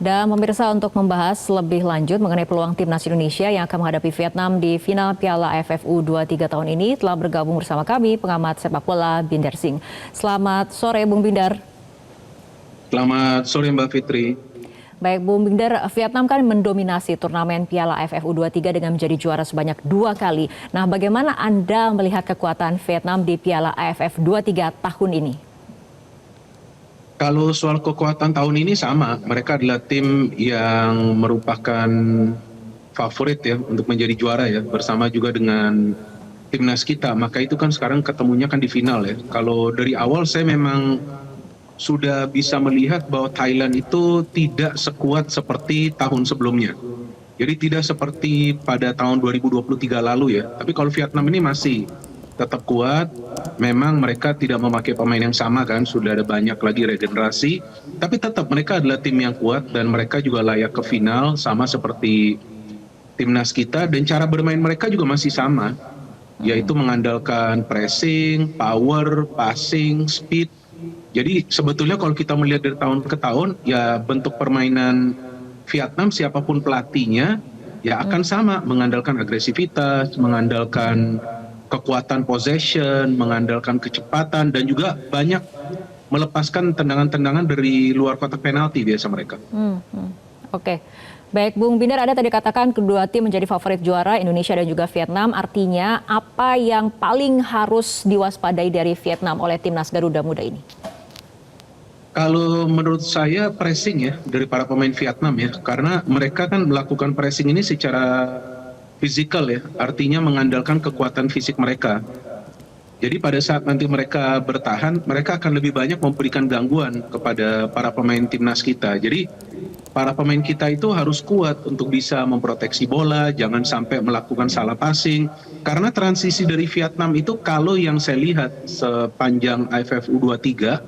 Dan pemirsa, untuk membahas lebih lanjut mengenai peluang timnas Indonesia yang akan menghadapi Vietnam di final Piala AFF U23 tahun ini, telah bergabung bersama kami pengamat sepak bola Binder Singh. Selamat sore Bung Binder. Selamat sore Mbak Fitri. Baik Bung Binder, Vietnam kan mendominasi turnamen Piala AFF U23 dengan menjadi juara sebanyak 2 kali. Nah, bagaimana Anda melihat kekuatan Vietnam di Piala AFF 23 tahun ini? Kalau soal kekuatan tahun ini sama, mereka adalah tim yang merupakan favorit ya untuk menjadi juara ya, bersama juga dengan timnas kita. Maka itu kan sekarang ketemunya kan di final ya. Kalau dari awal saya memang sudah bisa melihat bahwa Thailand itu tidak sekuat seperti tahun sebelumnya. Jadi tidak seperti pada tahun 2023 lalu ya. Tapi kalau Vietnam ini masih tetap kuat. Memang mereka tidak memakai pemain yang sama kan, sudah ada banyak lagi regenerasi. Tapi tetap mereka adalah tim yang kuat dan mereka juga layak ke final sama seperti timnas kita. Dan cara bermain mereka juga masih sama, yaitu mengandalkan pressing, power, passing, speed. Jadi sebetulnya kalau kita melihat dari tahun ke tahun, ya bentuk permainan Vietnam siapapun pelatihnya, ya akan sama, mengandalkan agresivitas, mengandalkan kekuatan possession, mengandalkan kecepatan, dan juga banyak melepaskan tendangan-tendangan dari luar kotak penalti biasa mereka. Oke. Baik, Bung Binder, Anda tadi katakan kedua tim menjadi favorit juara, Indonesia dan juga Vietnam. Artinya apa yang paling harus diwaspadai dari Vietnam oleh timnas Garuda Muda ini? Kalau menurut saya pressing ya dari para pemain Vietnam ya, karena mereka kan melakukan pressing ini secara fisikal ya, artinya mengandalkan kekuatan fisik mereka. Jadi pada saat nanti mereka bertahan, mereka akan lebih banyak memberikan gangguan kepada para pemain timnas kita. Jadi para pemain kita itu harus kuat untuk bisa memproteksi bola, jangan sampai melakukan salah passing. Karena transisi dari Vietnam itu kalau yang saya lihat sepanjang AFF U23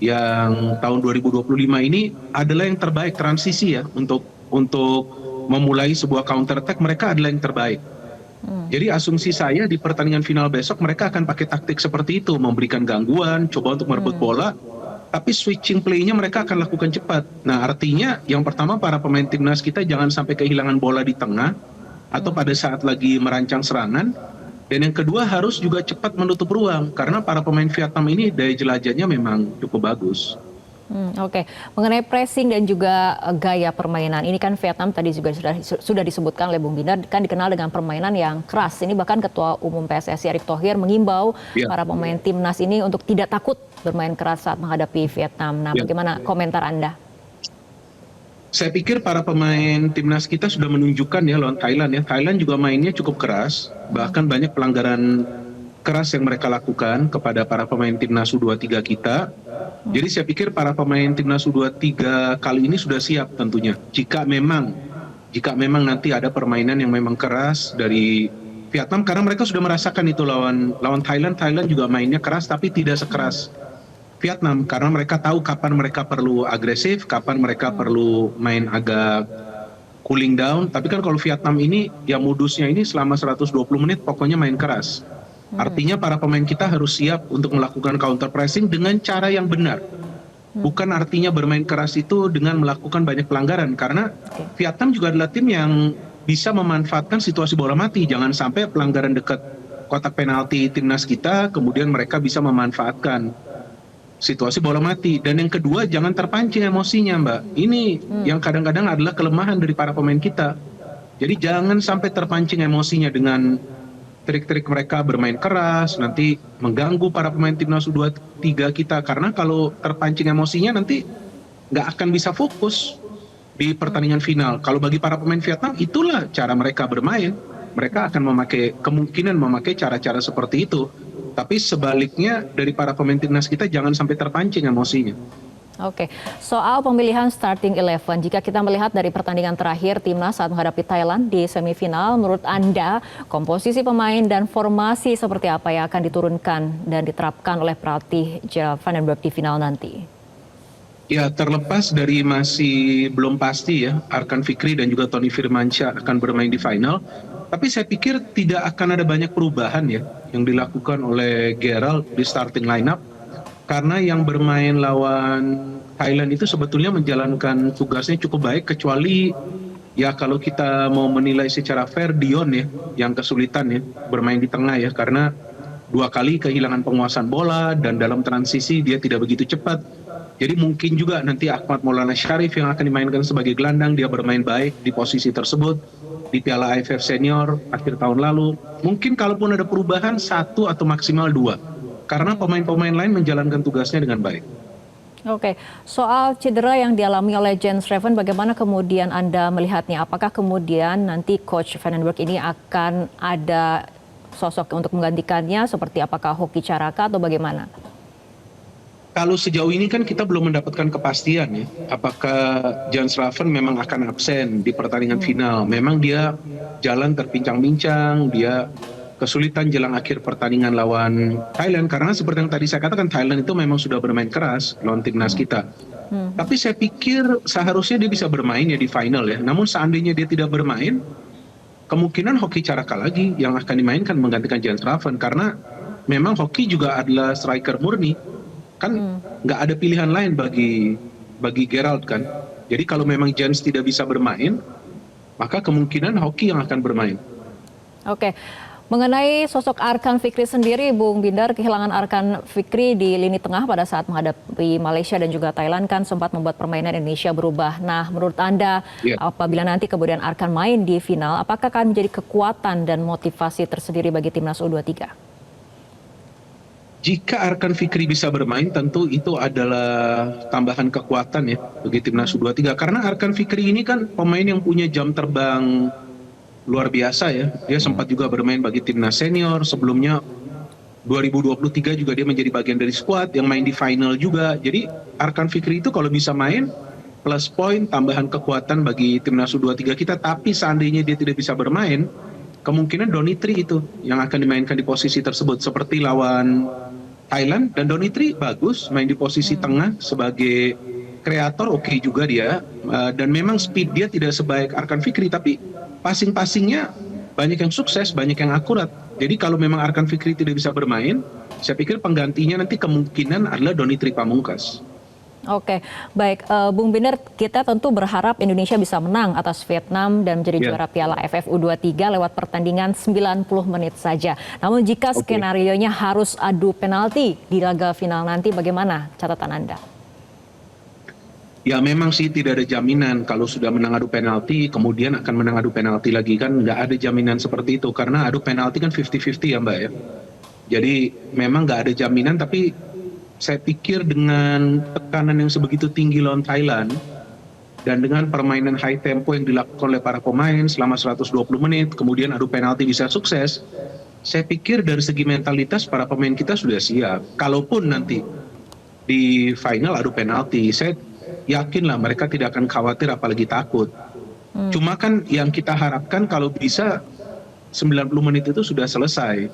yang tahun 2025 ini adalah yang terbaik transisi ya untuk memulai sebuah counter attack, mereka adalah yang terbaik. Jadi asumsi saya di pertandingan final besok mereka akan pakai taktik seperti itu, memberikan gangguan, coba untuk merebut bola, tapi switching play-nya mereka akan lakukan cepat. Nah artinya yang pertama para pemain timnas kita jangan sampai kehilangan bola di tengah atau pada saat lagi merancang serangan. Dan yang kedua harus juga cepat menutup ruang karena para pemain Vietnam ini daya jelajahnya memang cukup bagus. Oke. Mengenai pressing dan juga gaya permainan, ini kan Vietnam tadi juga sudah disebutkan oleh Bung Binder, kan dikenal dengan permainan yang keras. Ini bahkan Ketua Umum PSSI Erick Thohir mengimbau para pemain timnas ini untuk tidak takut bermain keras saat menghadapi Vietnam. Nah, bagaimana komentar Anda? Saya pikir para pemain timnas kita sudah menunjukkan ya lawan Thailand ya. Thailand juga mainnya cukup keras, bahkan banyak pelanggaran keras yang mereka lakukan kepada para pemain timnas U23 kita. Jadi saya pikir para pemain timnas U23 kali ini sudah siap tentunya. Jika memang nanti ada permainan yang memang keras dari Vietnam, karena mereka sudah merasakan itu lawan Thailand. Thailand juga mainnya keras tapi tidak sekeras Vietnam karena mereka tahu kapan mereka perlu agresif, kapan mereka perlu main agak cooling down. Tapi kan kalau Vietnam ini ya modusnya ini selama 120 menit pokoknya main keras. Artinya para pemain kita harus siap untuk melakukan counter pressing dengan cara yang benar. Bukan artinya bermain keras itu dengan melakukan banyak pelanggaran. Karena Vietnam juga adalah tim yang bisa memanfaatkan situasi bola mati. Jangan sampai pelanggaran dekat kotak penalti timnas kita, kemudian mereka bisa memanfaatkan situasi bola mati. Dan yang kedua, jangan terpancing emosinya Mbak. Ini yang kadang-kadang adalah kelemahan dari para pemain kita. Jadi jangan sampai terpancing emosinya dengan trik-trik mereka bermain keras, nanti mengganggu para pemain timnas U23 kita. Karena kalau terpancing emosinya nanti nggak akan bisa fokus di pertandingan final. Kalau bagi para pemain Vietnam, itulah cara mereka bermain. Mereka akan kemungkinan memakai cara-cara seperti itu. Tapi sebaliknya dari para pemain timnas kita jangan sampai terpancing emosinya. Oke, soal pemilihan starting 11, jika kita melihat dari pertandingan terakhir timnas saat menghadapi Thailand di semifinal, menurut Anda komposisi pemain dan formasi seperti apa yang akan diturunkan dan diterapkan oleh pelatih Gerald van den Berg di final nanti? Ya, terlepas dari masih belum pasti ya, Arkan Fikri dan juga Tony Firmansyah akan bermain di final, tapi saya pikir tidak akan ada banyak perubahan ya yang dilakukan oleh Gerald di starting lineup. Karena yang bermain lawan Thailand itu sebetulnya menjalankan tugasnya cukup baik, kecuali ya kalau kita mau menilai secara fair, Dion ya yang kesulitan ya bermain di tengah ya, karena 2 kali kehilangan penguasaan bola dan dalam transisi dia tidak begitu cepat. Jadi mungkin juga nanti Ahmad Maulana Sharif yang akan dimainkan sebagai gelandang, dia bermain baik di posisi tersebut di Piala AFF Senior akhir tahun lalu. Mungkin kalaupun ada perubahan 1 atau maksimal 2, karena pemain-pemain lain menjalankan tugasnya dengan baik. Oke, soal cedera yang dialami oleh Jens Reven, bagaimana kemudian Anda melihatnya? Apakah kemudian nanti Coach Van den Berg ini akan ada sosok untuk menggantikannya, seperti apakah Hoki Caraka atau bagaimana? Kalau sejauh ini kan kita belum mendapatkan kepastian ya, apakah Jens Reven memang akan absen di pertandingan final. Memang dia jalan terpincang-pincang, dia kesulitan jelang akhir pertandingan lawan Thailand, karena seperti yang tadi saya katakan, Thailand itu memang sudah bermain keras lawan timnas kita. Tapi saya pikir seharusnya dia bisa bermain ya di final ya. Namun seandainya dia tidak bermain, kemungkinan Hoki Caraka lagi yang akan dimainkan menggantikan Jens Reven, karena memang Hoki juga adalah striker murni. Kan nggak ada pilihan lain bagi Gerald kan. Jadi kalau memang Jens tidak bisa bermain, maka kemungkinan Hoki yang akan bermain. Oke. Mengenai sosok Arkan Fikri sendiri, Bung Bindar, kehilangan Arkan Fikri di lini tengah pada saat menghadapi Malaysia dan juga Thailand kan sempat membuat permainan Indonesia berubah. Nah, menurut Anda, apabila nanti kemudian Arkan main di final, apakah akan menjadi kekuatan dan motivasi tersendiri bagi timnas U23? Jika Arkan Fikri bisa bermain, tentu itu adalah tambahan kekuatan ya bagi timnas U23. Karena Arkan Fikri ini kan pemain yang punya jam terbang luar biasa ya. Dia sempat juga bermain bagi timnas senior. Sebelumnya 2023 juga dia menjadi bagian dari skuad yang main di final juga. Jadi Arkan Fikri itu kalau bisa main, plus poin, tambahan kekuatan bagi timnas U23 kita. Tapi seandainya dia tidak bisa bermain, kemungkinan Donitri itu yang akan dimainkan di posisi tersebut. Seperti lawan Thailand, dan Donitri bagus main di posisi tengah sebagai kreator, oke juga dia. Dan memang speed dia tidak sebaik Arkan Fikri, tapi passing-passingnya banyak yang sukses, banyak yang akurat. Jadi kalau memang Arkan Fikri tidak bisa bermain, saya pikir penggantinya nanti kemungkinan adalah Donitri Pamungkas. Oke, baik. Bung Binder, kita tentu berharap Indonesia bisa menang atas Vietnam dan menjadi juara Piala AFF U23 lewat pertandingan 90 menit saja. Namun jika skenarionya harus adu penalti di laga final nanti, bagaimana catatan Anda? Ya memang sih tidak ada jaminan kalau sudah menang adu penalti kemudian akan menang adu penalti lagi, kan nggak ada jaminan seperti itu, karena adu penalti kan 50-50 ya Mbak ya. Jadi memang nggak ada jaminan, tapi saya pikir dengan tekanan yang sebegitu tinggi lawan Thailand dan dengan permainan high tempo yang dilakukan oleh para pemain selama 120 menit, kemudian adu penalti bisa sukses, saya pikir dari segi mentalitas para pemain kita sudah siap. Kalaupun nanti di final adu penalti, saya yakinlah mereka tidak akan khawatir apalagi takut. Cuma kan yang kita harapkan kalau bisa 90 menit itu sudah selesai.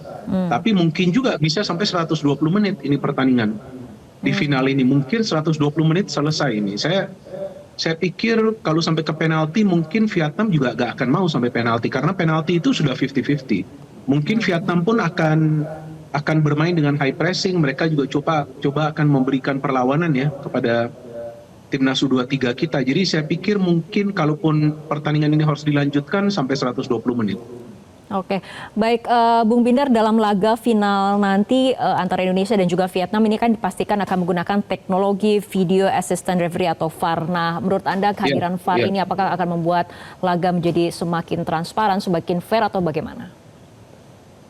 Tapi mungkin juga bisa sampai 120 menit ini pertandingan. Di final ini mungkin 120 menit selesai ini. Saya pikir kalau sampai ke penalti mungkin Vietnam juga gak akan mau sampai penalti, karena penalti itu sudah 50-50. Mungkin Vietnam pun akan bermain dengan high pressing. Mereka juga coba akan memberikan perlawanan ya kepada timnas U23 kita. Jadi saya pikir mungkin kalaupun pertandingan ini harus dilanjutkan sampai 120 menit. Oke, baik Bung Bindar, dalam laga final nanti antara Indonesia dan juga Vietnam ini kan dipastikan akan menggunakan teknologi video assistant referee atau VAR. Nah, menurut Anda kehadiran VAR ini apakah akan membuat laga menjadi semakin transparan, semakin fair atau bagaimana?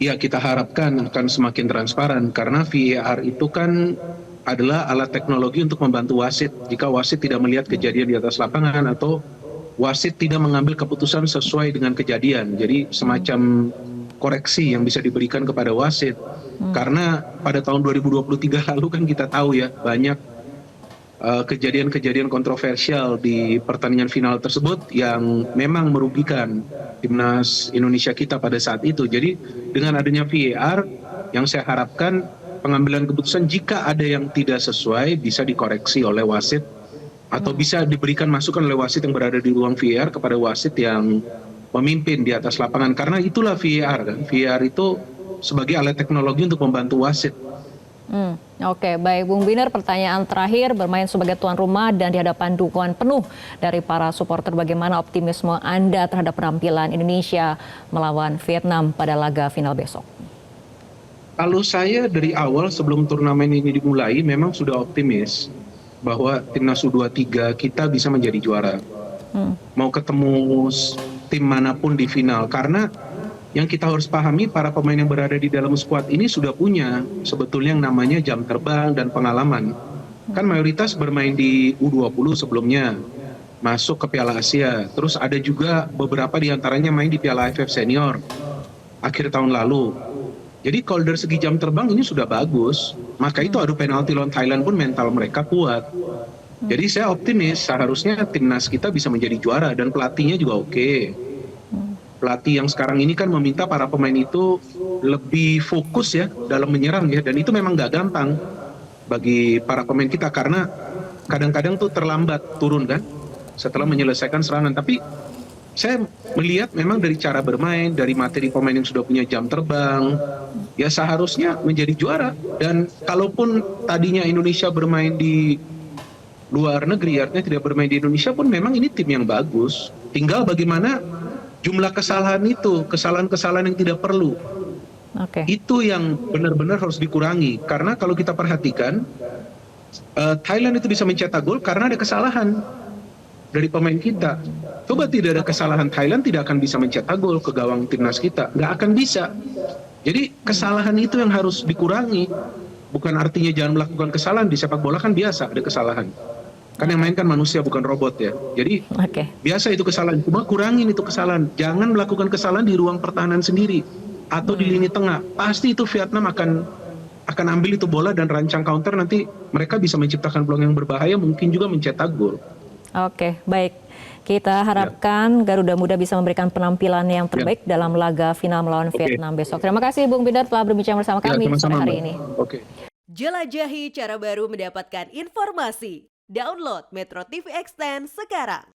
Ya, kita harapkan akan semakin transparan, karena VAR itu kan adalah alat teknologi untuk membantu wasit jika wasit tidak melihat kejadian di atas lapangan atau wasit tidak mengambil keputusan sesuai dengan kejadian. Jadi semacam koreksi yang bisa diberikan kepada wasit. Karena pada tahun 2023 lalu kan kita tahu ya, banyak kejadian-kejadian kontroversial di pertandingan final tersebut yang memang merugikan timnas Indonesia kita pada saat itu. Jadi dengan adanya VAR, yang saya harapkan pengambilan keputusan jika ada yang tidak sesuai bisa dikoreksi oleh wasit, atau bisa diberikan masukan oleh wasit yang berada di ruang VAR kepada wasit yang memimpin di atas lapangan. Karena itulah VAR kan. VAR itu sebagai alat teknologi untuk membantu wasit Oke, baik Bung Binar, pertanyaan terakhir, bermain sebagai tuan rumah dan di hadapan dukungan penuh dari para supporter, bagaimana optimisme Anda terhadap penampilan Indonesia melawan Vietnam pada laga final besok? Kalau saya dari awal sebelum turnamen ini dimulai memang sudah optimis bahwa timnas U23 kita bisa menjadi juara. Mau ketemu tim manapun di final, karena yang kita harus pahami, para pemain yang berada di dalam skuad ini sudah punya sebetulnya yang namanya jam terbang dan pengalaman. Kan mayoritas bermain di U20 sebelumnya, masuk ke Piala Asia. Terus ada juga beberapa di antaranya main di Piala AFF Senior akhir tahun lalu. Jadi kalau dari segi jam terbang ini sudah bagus. Maka itu adu penalti lawan Thailand pun mental mereka kuat. Jadi saya optimis seharusnya timnas kita bisa menjadi juara dan pelatihnya juga oke. Pelatih yang sekarang ini kan meminta para pemain itu lebih fokus ya dalam menyerang ya, dan itu memang nggak gampang bagi para pemain kita karena kadang-kadang tuh terlambat turun kan setelah menyelesaikan serangan. Tapi saya melihat memang dari cara bermain, dari materi pemain yang sudah punya jam terbang, ya seharusnya menjadi juara. Dan kalaupun tadinya Indonesia bermain di luar negeri, artinya tidak bermain di Indonesia pun memang ini tim yang bagus. Tinggal bagaimana jumlah kesalahan itu, kesalahan-kesalahan yang tidak perlu. Itu yang benar-benar harus dikurangi. Karena kalau kita perhatikan, Thailand itu bisa mencetak gol karena ada kesalahan dari pemain kita. Coba tidak ada kesalahan, Thailand tidak akan bisa mencetak gol ke gawang timnas kita. Nggak akan bisa. Jadi kesalahan itu yang harus dikurangi. Bukan artinya jangan melakukan kesalahan. Di sepak bola kan biasa ada kesalahan. Kan yang main kan manusia bukan robot ya. Jadi biasa itu kesalahan. Cuma kurangin itu kesalahan. Jangan melakukan kesalahan di ruang pertahanan sendiri atau di lini tengah. Pasti itu Vietnam akan ambil itu bola dan rancang counter, nanti mereka bisa menciptakan peluang yang berbahaya, mungkin juga mencetak gol. Oke, baik. Kita harapkan Garuda Muda bisa memberikan penampilan yang terbaik dalam laga final melawan Vietnam besok. Terima kasih Bung Binar telah berbincang bersama kami sore hari ini. Jelajahi cara baru mendapatkan informasi. Download Metro TV Extend sekarang.